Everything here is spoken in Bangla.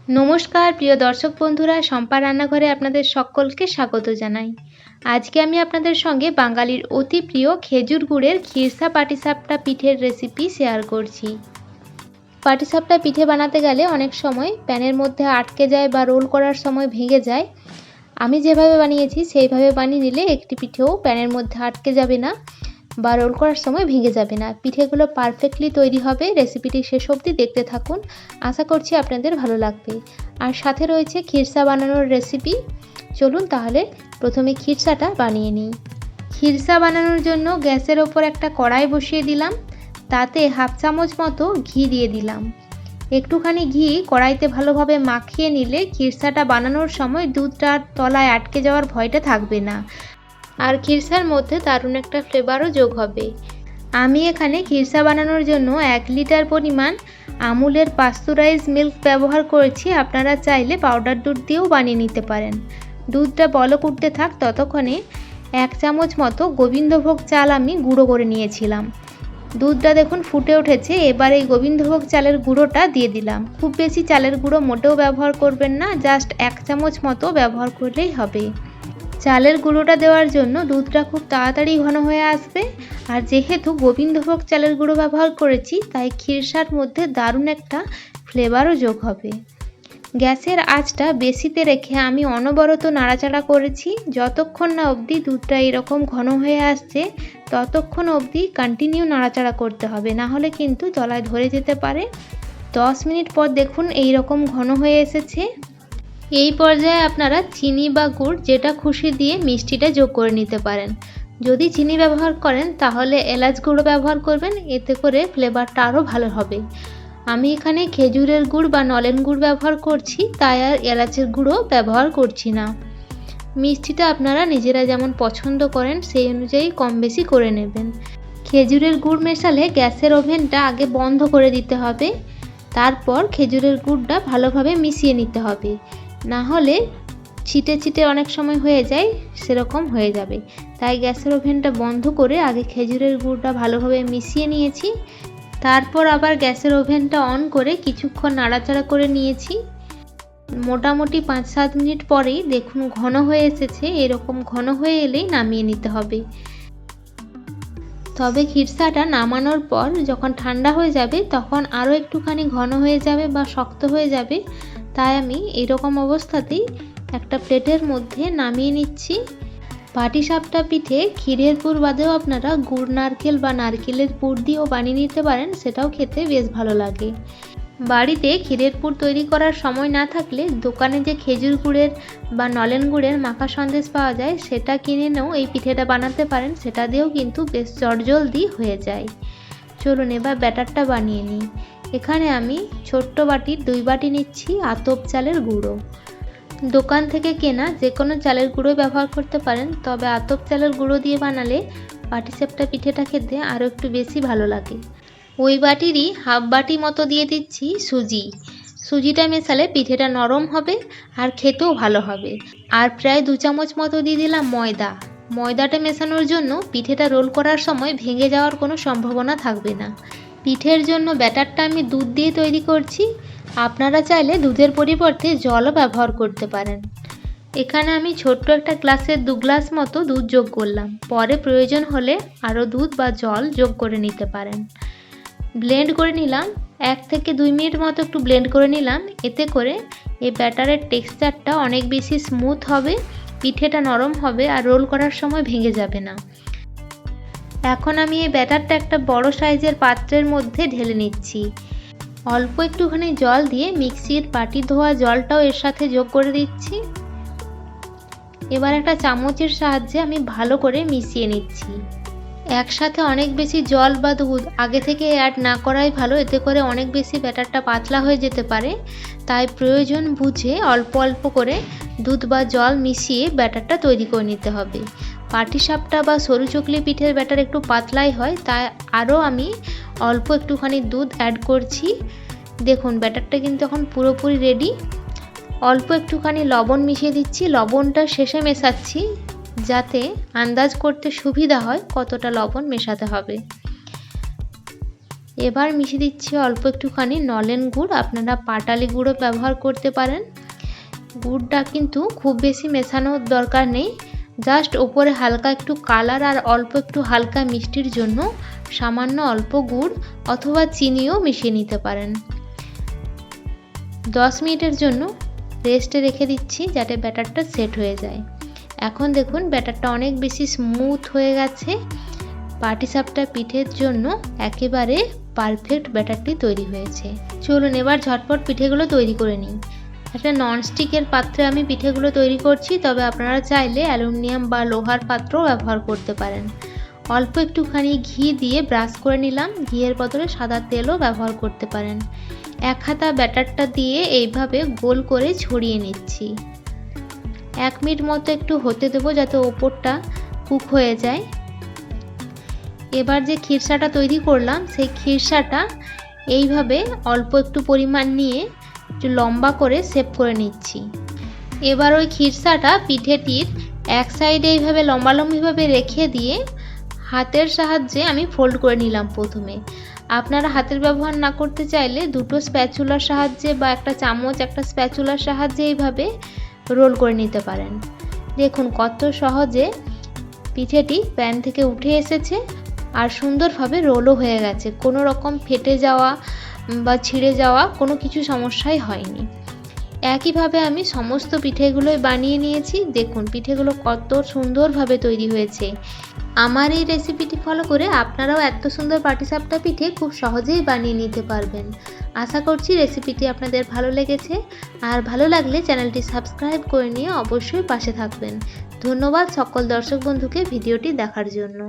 নমস্কার প্রিয় দর্শক বন্ধুরা, শম্পার রান্নাঘরে আপনাদের সকলকে স্বাগত জানাই। আজকে আমি আপনাদের সঙ্গে বাঙালির অতি প্রিয় খেজুর গুড়ের খিরসা পাটিসাপটা পিঠের রেসিপি শেয়ার করছি। পাটিসাপটা পিঠে বানাতে গেলে অনেক সময় প্যানের মধ্যে আটকে যায় বা রোল করার সময় ভেঙে যায়। আমি যেভাবে বানিয়েছি সেইভাবে বানিয়ে নিলে একটি পিঠেও প্যানের মধ্যে আটকে যাবে না বা রোল করার সময় ভেঙে যাবে না। পিঠেগুলো পারফেক্টলি তৈরি হবে। রেসিপিটি শেষ অবধি দেখতে থাকুন, আশা করছি আপনাদের ভালো লাগবে। আর সাথে রয়েছে খিরসা বানানোর রেসিপি। চলুন তাহলে প্রথমে খিরসাটা বানিয়ে নিই। খিরসা বানানোর জন্য গ্যাসের ওপর একটা কড়াই বসিয়ে দিলাম, তাতে হাফ চামচ মতো ঘি দিয়ে দিলাম। একটুখানি ঘি কড়াইতে ভালোভাবে মাখিয়ে নিলে খিরসাটা বানানোর সময় দুধটা তলায় আটকে যাওয়ার ভয়টা থাকবে না, আর খিরসার মধ্যে দারুণ একটা ফ্লেভারও যোগ হবে। আমি এখানে খিরসা বানানোর জন্য 1 লিটার পরিমাণ আমুলের পাস্তুরাইজ মিল্ক ব্যবহার করেছি। আপনারা চাইলে পাউডার দুধ দিয়েও বানিয়ে নিতে পারেন। দুধটা বলক উঠতে থাক ততক্ষণে 1 চামচ মতো গোবিন্দভোগ চাল আমি গুঁড়ো করে নিয়েছিলাম। দুধটা দেখুন ফুটে উঠেছে। এবার এই গোবিন্দভোগ চালের গুঁড়োটা দিয়ে দিলাম। খুব বেশি চালের গুঁড়ো মোটেও ব্যবহার করবেন না, জাস্ট 1 চামচ মতো ব্যবহার করলেই হবে। চালের গুঁড়োটা দেওয়ার জন্য দুধটা খুব তাড়াতাড়ি ঘন হয়ে আসবে, আর যেহেতু গোবিন্দভোগ চালের গুঁড়ো ব্যবহার করেছি তাই খিরসার মধ্যে দারুণ একটা ফ্লেভারও যোগ হবে। গ্যাসের আঁচটা বেশিতে রেখে আমি অনবরত নাড়াচাড়া করেছি। যতক্ষণ না অবধি দুধটা এরকম ঘন হয়ে আসছে ততক্ষণ অবধি কন্টিনিউ নাড়াচাড়া করতে হবে, না হলে কিন্তু তলায় ধরে যেতে পারে। 10 মিনিট পর দেখুন এই রকম ঘন হয়ে এসেছে। এই পর্যায়ে আপনারা চিনি বা গুড় যেটা খুশি দিয়ে মিষ্টিটা যোগ করে নিতে পারেন। যদি চিনি ব্যবহার করেন তাহলে এলাচ গুঁড়ো ব্যবহার করবেন, এতে করে ফ্লেভারটা আরও ভালো হবে। আমি এখানে খেজুরের গুড় বা নলেন গুড় ব্যবহার করছি, তাই আর এলাচের গুঁড়ো ব্যবহার করছি না। মিষ্টিটা আপনারা নিজেরা যেমন পছন্দ করেন সেই অনুযায়ী কম বেশি করে নেবেন। খেজুরের গুড় মেশালে গ্যাসের ওভেনটা আগে বন্ধ করে দিতে হবে, তারপর খেজুরের গুড়টা ভালোভাবে মিশিয়ে নিতে হবে, না হলে ছিটে ছিটে অনেক সময় হয়ে যায়, সেরকম হয়ে যাবে। তাই গ্যাসের ওভেনটা বন্ধ করে আগে খেজুরের গুড়টা ভালোভাবে মিশিয়ে নিয়েছি। তারপর আবার গ্যাসের ওভেনটা অন করে কিছুক্ষণ নাড়াচাড়া করে নিয়েছি। মোটামুটি 5-7 মিনিট পরেই দেখুন ঘন হয়ে এসেছে। এরকম ঘন হয়ে এলেই নামিয়ে নিতে হবে। তবে খিরসাটা নামানোর পর যখন ঠান্ডা হয়ে যাবে তখন আরও একটুখানি ঘন হয়ে যাবে বা শক্ত হয়ে যাবে, তাই আমি এরকম অবস্থাতেই একটা প্লেটের মধ্যে নামিয়ে নিচ্ছি। পাটিসাপটা পিঠে ক্ষীরের পুর বাদেও আপনারা গুড় নারকেল বা নারকেলের পুর দিয়েও বানিয়ে নিতে পারেন, সেটাও খেতে বেশ ভালো লাগে। বাড়িতে ক্ষীরের পুর তৈরি করার সময় না থাকলে দোকানে যে খেজুর গুড়ের বা নলেন গুড়ের মাখা সন্দেশ পাওয়া যায় সেটা কিনে নিয়েও এই পিঠেটা বানাতে পারেন, সেটা দিয়েও কিন্তু বেশ চটজলদি হয়ে যায়। চলুন এবার ব্যাটারটা বানিয়ে নিই। এখানে আমি ছোট্ট বাটির 2 বাটি নিচ্ছি আতপ চালের গুঁড়ো। দোকান থেকে কেনা যে কোনো চালের গুঁড়ো ব্যবহার করতে পারেন, তবে আতপ চালের গুঁড়ো দিয়ে বানালে পাটিসাপটা পিঠেটা খেতে আরও একটু বেশি ভালো লাগে। ওই বাটিরই হাফ বাটি মতো দিয়ে দিচ্ছি সুজি। সুজিটা মেশালে পিঠেটা নরম হবে আর খেতেও ভালো হবে। আর প্রায় 2 চামচ মতো দিয়ে দিলাম ময়দা। ময়দাটা মেশানোর জন্য পিঠেটা রোল করার সময় ভেঙে যাওয়ার কোনো সম্ভাবনা থাকবে না। পিঠের জন্য ব্যাটারটা আমি দুধ দিয়ে তৈরি করছি। আপনারা চাইলে দুধের পরিবর্তে জলও ব্যবহার করতে পারেন। এখানে আমি ছোট্ট একটা গ্লাসের 2 গ্লাস মতো দুধ যোগ করলাম। পরে প্রয়োজন হলে আরও দুধ বা জল যোগ করে নিতে পারেন। ব্লেন্ড করে নিলাম। 1 থেকে 2 মিনিট মতো একটু ব্লেন্ড করে নিলাম। এতে করে এই ব্যাটারের টেক্সচারটা অনেক বেশি স্মুথ হবে, পিঠেটা নরম হবে আর রোল করার সময় ভেঙে যাবে না। এখন আমি এই ব্যাটারটা একটা বড় সাইজের পাত্রের মধ্যে ঢেলে নিচ্ছি। অল্প একটুখানি জল দিয়ে মিক্সির বাটি ধোয়া জলটাও এর সাথে যোগ করে দিচ্ছি। এবার একটা চামচের সাহায্যে আমি ভালো করে মিশিয়ে নিচ্ছি। একসাথে অনেক বেশি জল বা দুধ আগে থেকে অ্যাড না করাই ভালো, এতে করে অনেক বেশি ব্যাটারটা পাতলা হয়ে যেতে পারে। তাই প্রয়োজন বুঝে অল্প অল্প করে দুধ বা জল মিশিয়ে ব্যাটারটা তৈরি করে নিতে হবে। পাটিসাপটা বা সরু চকলি পিঠের ব্যাটার একটু পাতলাই হয়, তাই আরও আমি অল্প একটুখানি দুধ অ্যাড করছি। দেখুন ব্যাটারটা কিন্তু এখন পুরোপুরি রেডি। অল্প একটুখানি লবণ মিশিয়ে দিচ্ছি। লবণটা শেষে মেশাচ্ছি যাতে আন্দাজ করতে সুবিধা হয় কতটা লবণ মেশাতে হবে। এবার মিশিয়ে দিচ্ছি অল্প একটুখানি নলেন গুড়, আপনারা পাটালি গুঁড়ো ব্যবহার করতে পারেন। গুড়টা কিন্তু খুব বেশি মেশানোর দরকার নেই, জাস্ট ওপরে হালকা একটু কালার আর অল্প একটু হালকা মিষ্টির জন্য সামান্য অল্প গুড় অথবা চিনিও মিশিয়ে নিতে পারেন। 10 মিনিটের জন্য রেস্টে রেখে দিচ্ছি যাতে ব্যাটারটা সেট হয়ে যায়। এখন দেখুন ব্যাটারটা অনেক বেশি স্মুথ হয়ে গেছে। পাটিসাপটা পিঠের জন্য একেবারে পারফেক্ট ব্যাটারটি তৈরি হয়েছে। চলুন এবার ঝটপট পিঠেগুলো তৈরি করে নিই। একটা ননস্টিকের পাত্রে আমি পিঠেগুলো তৈরি করছি, তবে আপনারা চাইলে অ্যালুমিনিয়াম বা লোহার পাত্রও ব্যবহার করতে পারেন। অল্প একটুখানি ঘি দিয়ে ব্রাশ করে নিলাম, ঘিয়ের বদলে সাদা তেলও ব্যবহার করতে পারেন। এক হাতা ব্যাটারটা দিয়ে এইভাবে গোল করে ছড়িয়ে নিচ্ছি। 1 মিনিট মতো একটু হতে দেবো যাতে ওপরটা কুক হয়ে যায়। এবার যে খিরসাটা তৈরি করলাম সেই খিরসাটা এইভাবে অল্প একটু পরিমাণ নিয়ে একটু লম্বা করে শেপ করে নিচ্ছি। এবার ওই খিরসাটা পিঠেটির এক সাইডে এইভাবে লম্বালম্বিভাবে রেখে দিয়ে হাতের সাহায্যে আমি ফোল্ড করে নিলাম প্রথমে। আপনারা হাতের ব্যবহার না করতে চাইলে দুটো স্প্যাচুলার সাহায্যে বা একটা চামচ একটা স্প্যাচুলার সাহায্যে এইভাবে রোল করে নিতে পারেন। দেখুন কত সহজে পিঠেটি প্যান থেকে উঠে এসেছে আর সুন্দরভাবে রোলও হয়ে গেছে। কোনো রকম ফেটে যাওয়া বা ছিঁড়ে যাওয়া কোনো কিছু সমস্যাই হয়নি। একইভাবে আমি সমস্ত পিঠেগুলোই বানিয়ে নিয়েছি। দেখুন পিঠেগুলো কত সুন্দরভাবে তৈরি হয়েছে। আমার এই রেসিপিটি ফলো করে আপনারাও এত সুন্দর পাটিসাপটা পিঠে খুব সহজেই বানিয়ে নিতে পারবেন। আশা করছি রেসিপিটি আপনাদের ভালো লেগেছে, আর ভালো লাগলে চ্যানেলটি সাবস্ক্রাইব করে নিয়ে অবশ্যই পাশে থাকবেন। ধন্যবাদ সকল দর্শক বন্ধুকে ভিডিওটি দেখার জন্য।